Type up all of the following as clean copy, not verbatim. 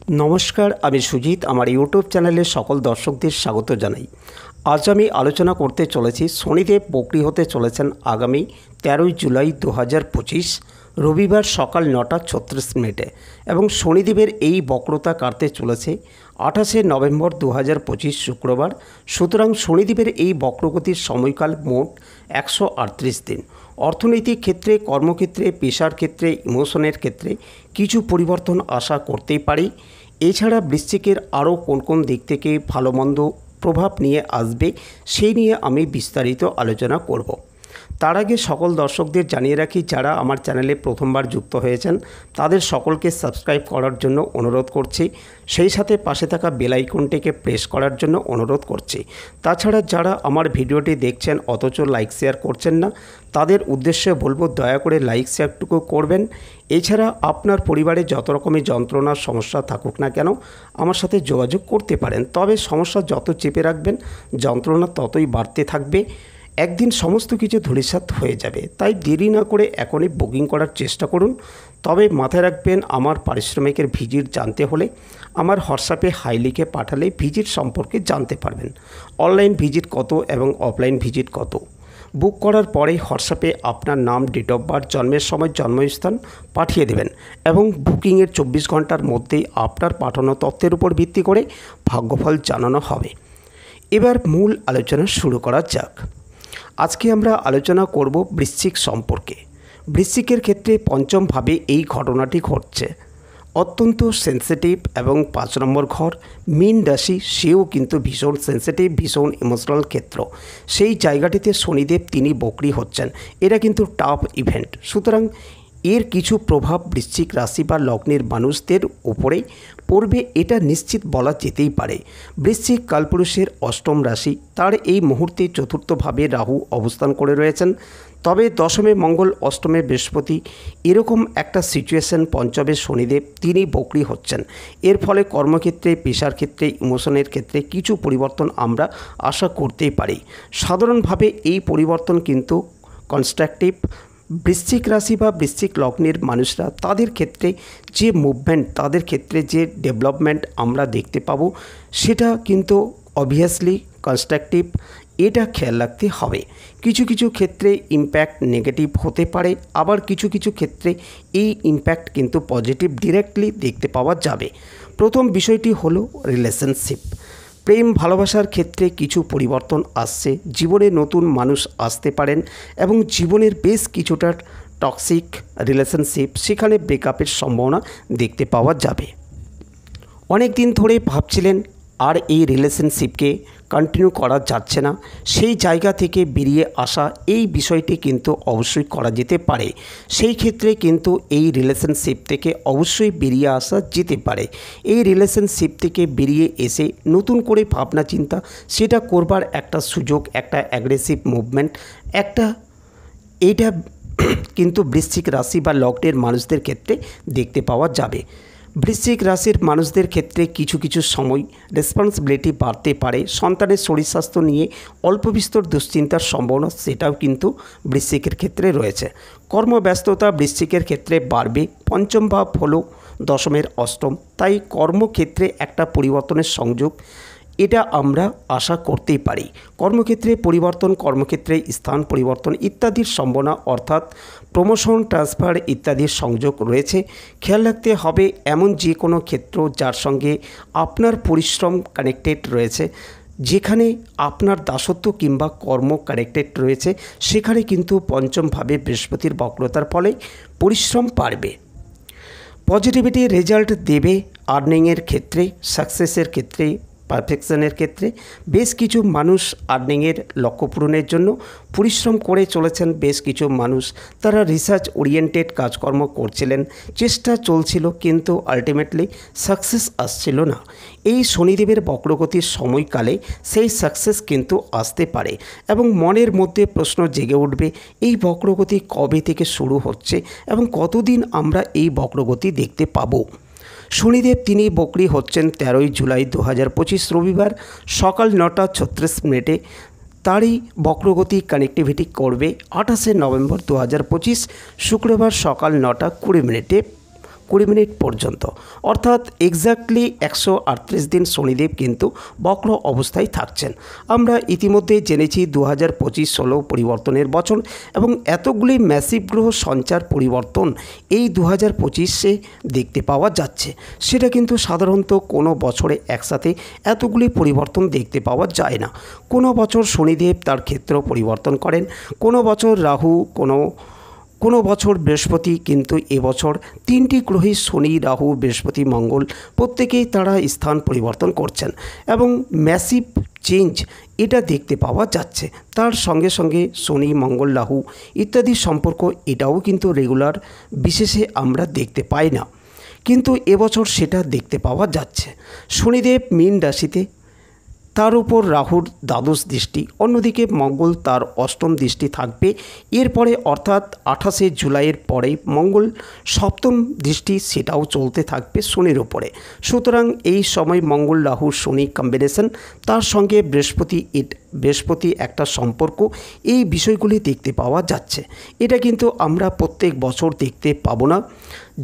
नमस्कार आमी सुजित आमार यूट्यूब चैनले सकल दर्शकদের स्वागत জানাই। आज आमी आलोचना करते चलेছি शनिदेव बकरी होते चलेছেন आगामी 13 जुलाई 2025 रविवार सकाल 9:36 एवं शनिदेवेर এই বক্রতা কাটতে চলেছে 28 नवेम्बर 2025 शुक्रवार। সুতরাং শনিদেবের এই বক্রগতির সময়কাল মোট 138 दिन। অর্থনৈতিক ক্ষেত্রে, কর্মক্ষেত্রে, পেশার ক্ষেত্রে, ইমোশনের ক্ষেত্রে কিছু পরিবর্তন আশা করতেই পারি। এছাড়া বৃশ্চিকের আরও কোন কোন দিক থেকে ভালো মন্দ প্রভাব নিয়ে আসবে সেই নিয়ে আমি বিস্তারিত আলোচনা করব। তার আগে সকল দর্শকদের জানিয়ে রাখি, যারা আমার চ্যানেলে প্রথমবার যুক্ত হয়েছেন তাদের সকলকে সাবস্ক্রাইব করার জন্য অনুরোধ করছি, সেই সাথে পাশে থাকা বেল আইকনটিকে প্রেস করার জন্য অনুরোধ করছি। তাছাড়া যারা আমার ভিডিওটি দেখছেন অথচ লাইক শেয়ার করছেন না, তাদের উদ্দেশ্যে বলবো দয়া করে লাইক শেয়ারটুকু করবেন। এছাড়া আপনার পরিবারে যত রকমের যন্ত্রণার সমস্যা থাকুক না কেন আমার সাথে যোগাযোগ করতে পারেন, তবে সমস্যা যত চেপে রাখবেন যন্ত্রণা ততই বাড়তে থাকবে। একদিন সমস্ত কিছু ধূলিসাৎ হয়ে যাবে, তাই দেরি না করে এখনই বুকিং করার চেষ্টা করুন। তবে মাথায় রাখবেন, আমার পারিশ্রমিকের ভিজিট জানতে হলে আমার হোয়াটসঅ্যাপে হাই লিখে পাঠালে ভিজিট সম্পর্কে জানতে পারবেন। অনলাইন ভিজিট কত এবং অফলাইন ভিজিট কত বুক করার পরে হোয়াটসঅ্যাপে আপনার নাম, ডেট অফ বার্থ, জন্মের সময়, জন্মস্থান পাঠিয়ে দেবেন এবং বুকিংয়ের 24 ঘন্টার মধ্যেই আপনার পাঠানো তথ্যের উপর ভিত্তি করে ভাগ্যফল জানানো হবে। এবার মূল আলোচনা শুরু করা যাক। আজকে আমরা আলোচনা করব বৃশ্চিক সম্পর্কে। বৃশ্চিকের ক্ষেত্রে পঞ্চমভাবে এই ঘটনাটি ঘটছে। অত্যন্ত সেন্সিটিভ এবং 5 নম্বর ঘর মীন রাশি, সেও কিন্তু ভীষণ সেন্সিটিভ, ভীষণ ইমোশনাল ক্ষেত্র। সেই জায়গাটিতে শনিদেব তিনি বকরি হচ্ছেন, এটা কিন্তু টাফ ইভেন্ট। সুতরাং এর কিছু প্রভাব বৃশ্চিক রাশি বা লগ্নের মানুষদের উপরেই পড়বে, এটা নিশ্চিত বলা যেতেই পারে। বৃশ্চিক কালপুরুষের অষ্টম রাশি, তার এই মুহূর্তে চতুর্থভাবে রাহু অবস্থান করে রয়েছেন। তবে দশমে মঙ্গল, অষ্টমে বৃহস্পতি, এরকম একটা সিচুয়েশন। পঞ্চমে শনিদেব তিনি বকরি হচ্ছেন। এর ফলে কর্মক্ষেত্রে, পেশার ক্ষেত্রে, ইমোশনের ক্ষেত্রে কিছু পরিবর্তন আমরা আশা করতেই পারি। সাধারণভাবে এই পরিবর্তন কিন্তু কনস্ট্রাকটিভ। বৃশ্চিক রাশি বা বৃশ্চিক লগ্নের মানুষরা তাদের ক্ষেত্রে যে মুভমেন্ট, তাদের ক্ষেত্রে যে ডেভেলপমেন্ট আমরা দেখতে পাবো সেটা কিন্তু অবভিয়াসলি কনস্ট্রাকটিভ, এটা খেয়াল রাখতে হবে। কিছু কিছু ক্ষেত্রে ইম্প্যাক্ট নেগেটিভ হতে পারে, আবার কিছু কিছু ক্ষেত্রে এই ইম্প্যাক্ট কিন্তু পজিটিভ ডিরেক্টলি দেখতে পাওয়া যাবে। প্রথম বিষয়টি হলো রিলেশনশিপ। প্রেম ভালোবাসার ক্ষেত্রে কিছু পরিবর্তন আসছে, জীবনে নতুন মানুষ আসতে পারেন এবং জীবনের বেশ কিছুটা টক্সিক রিলেশনশিপ সেখানে ব্রেকআপের সম্ভাবনা দেখতে পাওয়া যাবে। অনেক দিন ধরে ভাবছিলেন আর এই রিলেশনশিপকে কন্টিনিউ করা যাচ্ছে না, সেই জায়গা থেকে বেরিয়ে আসা এই বিষয়টি কিন্তু অবশ্যই করা যেতে পারে। সেই ক্ষেত্রে কিন্তু এই রিলেশনশিপ থেকে অবশ্যই বেরিয়ে আসা যেতে পারে। এই রিলেশনশিপ থেকে বেরিয়ে এসে নতুন করে ভাবনা চিন্তা সেটা করবার একটা সুযোগ, একটা অ্যাগ্রেসিভ মুভমেন্ট, এইটা কিন্তু বৃশ্চিক রাশি বা লগ্নের মানুষদের ক্ষেত্রে দেখতে পাওয়া যাবে। বৃশ্চিক রাশির মানুষদের ক্ষেত্রে কিছু কিছু সময় রেসপন্সিবিলিটি বাড়তে পারে। সন্তানের শরীর স্বাস্থ্য নিয়ে অল্প বিস্তর দুশ্চিন্তার সম্ভাবনা সেটাও কিন্তু বৃশ্চিকের ক্ষেত্রে রয়েছে। কর্মব্যস্ততা বৃশ্চিকের ক্ষেত্রে বাড়বে। পঞ্চম ভাব হলো দশমের অষ্টম, তাই কর্মক্ষেত্রে একটা পরিবর্তনের সংযোগ এটা আমরা আশা করতেই পারি। কর্মক্ষেত্রে পরিবর্তন, কর্মক্ষেত্রে স্থান পরিবর্তন ইত্যাদির সম্ভাবনা, অর্থাৎ প্রমোশন, ট্রান্সফার ইত্যাদির সংযোগ রয়েছে। খেয়াল রাখতে হবে এমন যে কোনো ক্ষেত্র যার সঙ্গে আপনার পরিশ্রম কানেক্টেড রয়েছে, যেখানে আপনার দাসত্ব কিংবা কর্ম কানেক্টেড রয়েছে, সেখানে কিন্তু পঞ্চমভাবে বৃহস্পতির বক্রতার ফলে পরিশ্রম বাড়বে। পজিটিভিটি রেজাল্ট দেবে আর্নিংয়ের ক্ষেত্রে, সাকসেসের ক্ষেত্রে, পারফেকশনের ক্ষেত্রে। বেশ কিছু মানুষ আর্নিংয়ের লক্ষ্য পূরণের জন্য পরিশ্রম করে চলেছেন। বেশ কিছু মানুষ তারা রিসার্চ ওরিয়েন্টেড কাজকর্ম করছিলেন, চেষ্টা চলছিল, কিন্তু আলটিমেটলি সাকসেস আসছিল না। এই শনিদেবের বক্রগতির সময়কালে সেই সাকসেস কিন্তু আসতে পারে এবং মনের মধ্যে প্রশ্ন জেগে উঠবে, এই বক্রগতি কবে থেকে শুরু হচ্ছে এবং কতদিন আমরা এই বক্রগতি দেখতে পাবো। শনিদেব তিনি বকরি হচ্ছেন 13 জুলাই 2025 রবিবার সকাল 9:36। তারই বক্রগতি কানেক্টিভিটি করবে 28 নভেম্বর 2025 শুক্রবার সকাল 9:20 20 পর্যন্ত, অর্থাৎ এক্স্যাক্টলি 138 দিন শনিদেব কিন্তু বক্র অবস্থায় থাকছেন। আমরা ইতিমধ্যে জেনেছি 2025 হলো পরিবর্তনের বছর এবং এতগুলি ম্যাসিভ গ্রহ সঞ্চার পরিবর্তন এই 2025-এ দেখতে পাওয়া যাচ্ছে। সেটা কিন্তু সাধারণত কোনো বছরে একসাথে এতগুলি পরিবর্তন দেখতে পাওয়া যায় না। কোনো বছর শনিদেব তার ক্ষেত্র পরিবর্তন করেন, কোনো বছর রাহু, কোনো বছর বৃহস্পতি, কিন্তু এবছর 3টি গ্রহই শনি, রাহু, বৃহস্পতি, মঙ্গল প্রত্যেকেই তারা স্থান পরিবর্তন করছেন এবং ম্যাসিভ চেঞ্জ এটা দেখতে পাওয়া যাচ্ছে। তার সঙ্গে সঙ্গে শনি, মঙ্গল, রাহু ইত্যাদি সম্পর্ক এটাও কিন্তু রেগুলার বিশেষে আমরা দেখতে পাই না, কিন্তু এবছর সেটা দেখতে পাওয়া যাচ্ছে। শনিদেব মীন রাশিতে, তার উপর রাহুর দ্বাদশ দৃষ্টি, অন্যদিকে মঙ্গল তার অষ্টম দৃষ্টি থাকবে। এরপরে অর্থাৎ 28শে জুলাইয়ের পরে মঙ্গল সপ্তম দৃষ্টি সেটাও চলতে থাকবে শনির ওপরে। সুতরাং এই সময় মঙ্গল রাহু শনি কম্বিনেশন, তার সঙ্গে বৃহস্পতি একটা সম্পর্ক, এই বিষয়গুলি দেখতে পাওয়া যাচ্ছে। এটা কিন্তু আমরা প্রত্যেক বছর দেখতে পাবো না।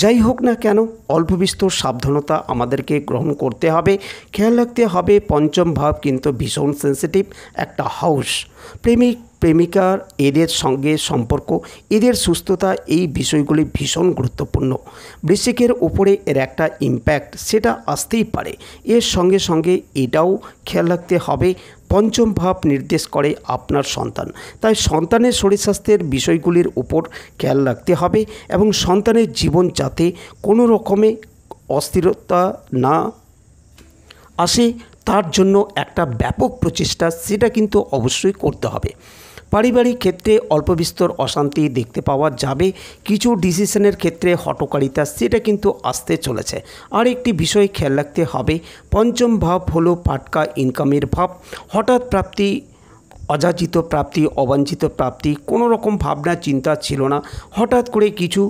যাই হোক না কেন, অল্প বিস্তর সাবধানতা আমাদেরকে গ্রহণ করতে হবে। খেয়াল রাখতে হবে পঞ্চম ভাব কিন্তু ভীষণ সেন্সিটিভ একটা হাউস। প্রেমিক প্রেমিকার এদের সঙ্গে সম্পর্ক, এদের সুস্থতা, এই বিষয়গুলি ভীষণ গুরুত্বপূর্ণ। বৃশ্চিকের উপরে এর একটা ইম্প্যাক্ট সেটা আসতেই পারে। এর সঙ্গে সঙ্গে এটাও খেয়াল রাখতে হবে পঞ্চম ভাব নির্দেশ করে আপনার সন্তান, তাই সন্তানের শরীর স্বাস্থ্যের বিষয়গুলির উপর খেয়াল রাখতে হবে এবং সন্তানের জীবন যাতে কোনো রকমে অস্থিরতা না আসে তার জন্য একটা ব্যাপক প্রচেষ্টা সেটা কিন্তু অবশ্যই করতে হবে। পারিবারিক ক্ষেত্রে অল্প বিস্তর অশান্তি দেখতে পাওয়া যাবে। কিছু ডিসিশনের ক্ষেত্রে হঠকারিতা সেটা কিন্তু আসতে চলেছে। আর একটি বিষয় খেয়াল রাখতে হবে, পঞ্চম ভাব হলো পাটকা ইনকামের ভাব। হঠাৎ প্রাপ্তি, অযাচিত প্রাপ্তি, অবাঞ্ছিত প্রাপ্তি, কোনো রকম ভাবনা চিন্তা ছিল না, হঠাৎ করে কিছু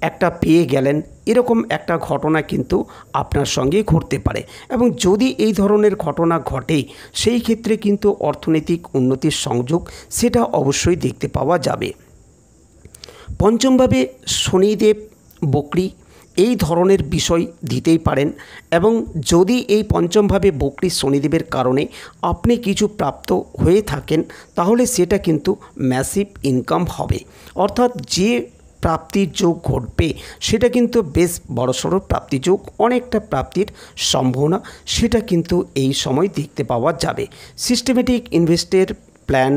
একটা পেয়ে গেলেন, এরকম একটা ঘটনা কিন্তু আপনার সঙ্গে ঘটতে পারে এবং যদি এই ধরনের ঘটনা ঘটে সেই ক্ষেত্রে কিন্তু অর্থনৈতিক উন্নতির সংযোগ সেটা অবশ্যই দেখতে পাওয়া যাবে। পঞ্চমভাবে শনিদেব বকরি, এই ধরনের বিষয় দিতেই পারেন এবং যদি এই পঞ্চমভাবে বকরি শনিদেবের কারণে আপনি কিছু প্রাপ্ত হয়ে থাকেন তাহলে সেটা কিন্তু ম্যাসিভ ইনকাম হবে, অর্থাৎ যে প্রাপ্তির যোগ ঘটবে সেটা কিন্তু বেশ বড়সড় প্রাপ্তি যোগ, অনেকটা প্রাপ্তির সম্ভাবনা সেটা কিন্তু এই সময় দেখতে পাওয়া যাবে। সিস্টেমেটিক ইনভেস্টের প্ল্যান,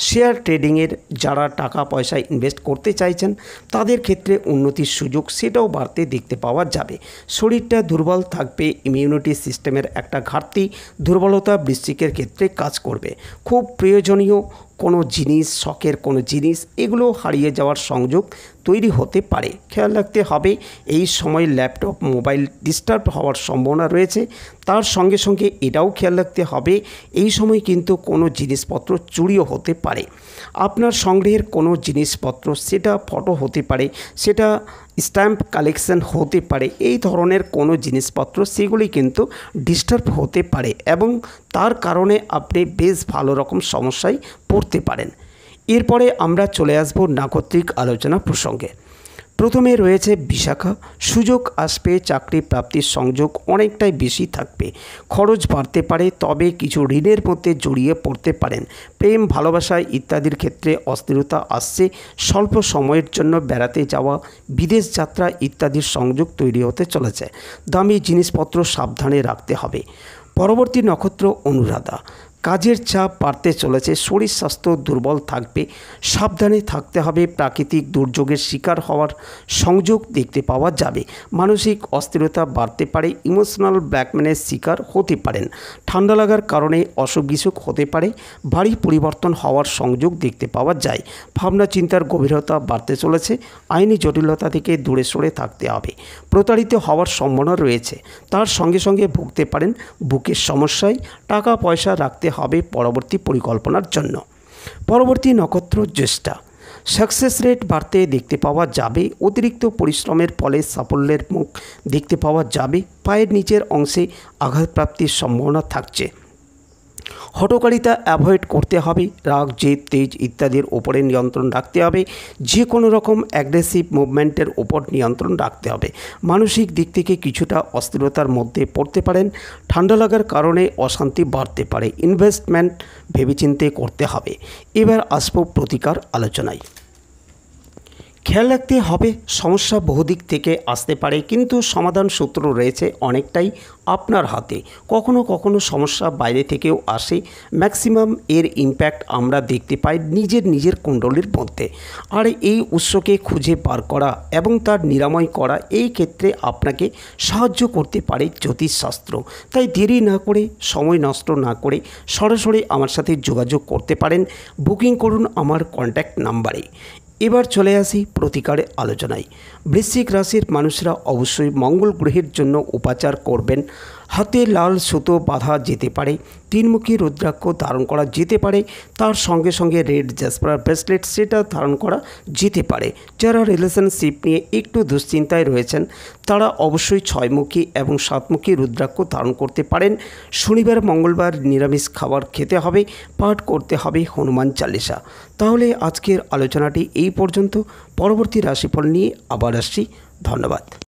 শেয়ার ট্রেডিংয়ের যারা টাকা পয়সা ইনভেস্ট করতে চাইছেন তাদের ক্ষেত্রে উন্নতির সুযোগ সেটাও বাড়তে দেখতে পাওয়া যাবে। শরীরটা দুর্বল থাকবে, ইমিউনিটি সিস্টেমের একটা ঘাটতি, দুর্বলতা বৃশ্চিকের ক্ষেত্রে কাজ করবে। খুব প্রয়োজনীয় কোনো জিনিস, শখের কোনো জিনিস, এগুলো হারিয়ে যাওয়ার সংযোগ তৈরি হতে পারে। খেয়াল রাখতে হবে এই সময় ল্যাপটপ, মোবাইল ডিস্টার্ব হওয়ার সম্ভাবনা রয়েছে। তার সঙ্গে সঙ্গে এটাও খেয়াল রাখতে হবে এই সময় কিন্তু কোনো জিনিসপত্র চুরিও হতে পারে। আপনার সংগ্রহের কোনো জিনিসপত্র, সেটা ফটো হতে পারে, সেটা স্ট্যাম্প কালেকশন হতে পারে, এই ধরনের কোনো জিনিসপত্র সেগুলি কিন্তু ডিস্টার্ব হতে পারে এবং তার কারণে আপনি বেশ ভালো রকম সমস্যায় পড়তে পারেন। এরপরে আমরা চলে আসব নাক্ষত্রিক আলোচনা প্রসঙ্গে। প্রথমে রয়েছে বিশাখা। সুযোগ আসবে, চাকরি প্রাপ্তির সংযোগ অনেকটাই বেশি থাকবে, খরচ বাড়তে পারে, তবে কিছু ঋণের মধ্যে জড়িয়ে পড়তে পারেন। প্রেম, ভালোবাসা ইত্যাদির ক্ষেত্রে অস্থিরতা আসছে, স্বল্প সময়ের জন্য বেড়াতে যাওয়া, বিদেশ যাত্রা ইত্যাদির সংযোগ তৈরি হতে চলেছে। দামি জিনিসপত্র সাবধানে রাখতে হবে। পরবর্তী নক্ষত্র অনুরাধা। কাজের চাপ বাড়তে চলেছে, শরীর স্বাস্থ্য দুর্বল থাকবে, সাবধানে থাকতে হবে। প্রাকৃতিক দুর্যোগের শিকার হওয়ার সংযোগ দেখতে পাওয়া যাবে। মানসিক অস্থিরতা বাড়তে পারে, ইমোশনাল ব্ল্যাকমেলের শিকার হতে পারেন। ঠান্ডা লাগার কারণে অসুখ বিসুখ হতে পারে, বাড়ি পরিবর্তন হওয়ার সংযোগ দেখতে পাওয়া যায়। ভাবনা চিন্তার গভীরতা বাড়তে চলেছে, আইনি জটিলতা থেকে দূরে সরে থাকতে হবে। প্রতারিত হওয়ার সম্ভাবনা রয়েছে, তার সঙ্গে সঙ্গে ভুগতে পারেন বুকের সমস্যায়। টাকা পয়সা রাখতে হবে পরবর্তী পরিকল্পনার জন্য। পরবর্তী নক্ষত্র জ্যেষ্ঠা। সাকসেস রেট বাড়তে দেখতে পাওয়া যাবে, অতিরিক্ত পরিশ্রমের ফলে সাফল্যের মুখ দেখতে পাওয়া যাবে। পায়ের নিচের অংশে আঘাতপ্রাপ্তির সম্ভাবনা থাকছে। হঠকারিতা অ্যাভয়েড করতে হবে, রাগ জেদ তেজ ইত্যাদির ওপরে নিয়ন্ত্রণ রাখতে হবে, যে কোনো রকম অ্যাগ্রেসিভ মুভমেন্টের ওপর নিয়ন্ত্রণ রাখতে হবে। মানসিক দিক থেকে কিছুটা অস্থিরতার মধ্যে পড়তে পারেন, ঠান্ডা লাগার কারণে অশান্তি বাড়তে পারে, ইনভেস্টমেন্ট ভেবেচিন্তে করতে হবে। এবার আসবো প্রতিকার আলোচনায়। খেয়াল রাখতে হবে, সমস্যা বহুদিক থেকে আসতে পারে, কিন্তু সমাধান সূত্র রয়েছে অনেকটাই আপনার হাতে। কখনো কখনো সমস্যা বাইরে থেকেও আসে, ম্যাক্সিমাম এর ইম্প্যাক্ট আমরা দেখতে পাই নিজের কুণ্ডলীর মধ্যে। আর এই উৎসকে খুঁজে বার করা এবং তার নিরাময় করা এই ক্ষেত্রে আপনাকে সাহায্য করতে পারে জ্যোতিষশাস্ত্র। তাই দেরি না করে, সময় নষ্ট না করে সরাসরি আমার সাথে যোগাযোগ করতে পারেন। বুকিং করুন আমার কন্ট্যাক্ট নাম্বারে। এবার চলে আসি প্রতিকারে আলোচনায়। বৃশ্চিক রাশির মানুষরা অবশ্যই মঙ্গল গ্রহের জন্য উপাচার করবেন। হাতে লাল সুতো বাঁধা যেতে পারে, তিনমুখী রুদ্রাক্ষ ধারণ করা যেতে পারে, তার সঙ্গে সঙ্গে রেড জ্যাসপার ব্রেসলেট সেটা ধারণ করা যেতে পারে। যারা রিলেশনশিপ নিয়ে একটু দুশ্চিন্তায় রয়েছেন তারা অবশ্যই 6মুখী এবং 7মুখী রুদ্রাক্ষ ধারণ করতে পারেন। শনিবার মঙ্গলবার নিরামিষ খাবার খেতে হবে, পাঠ করতে হবে হনুমান চালিসা। তাহলে আজকের আলোচনাটি এই পর্যন্ত। পরবর্তী রাশিফল নিয়ে আবার আসছি। ধন্যবাদ।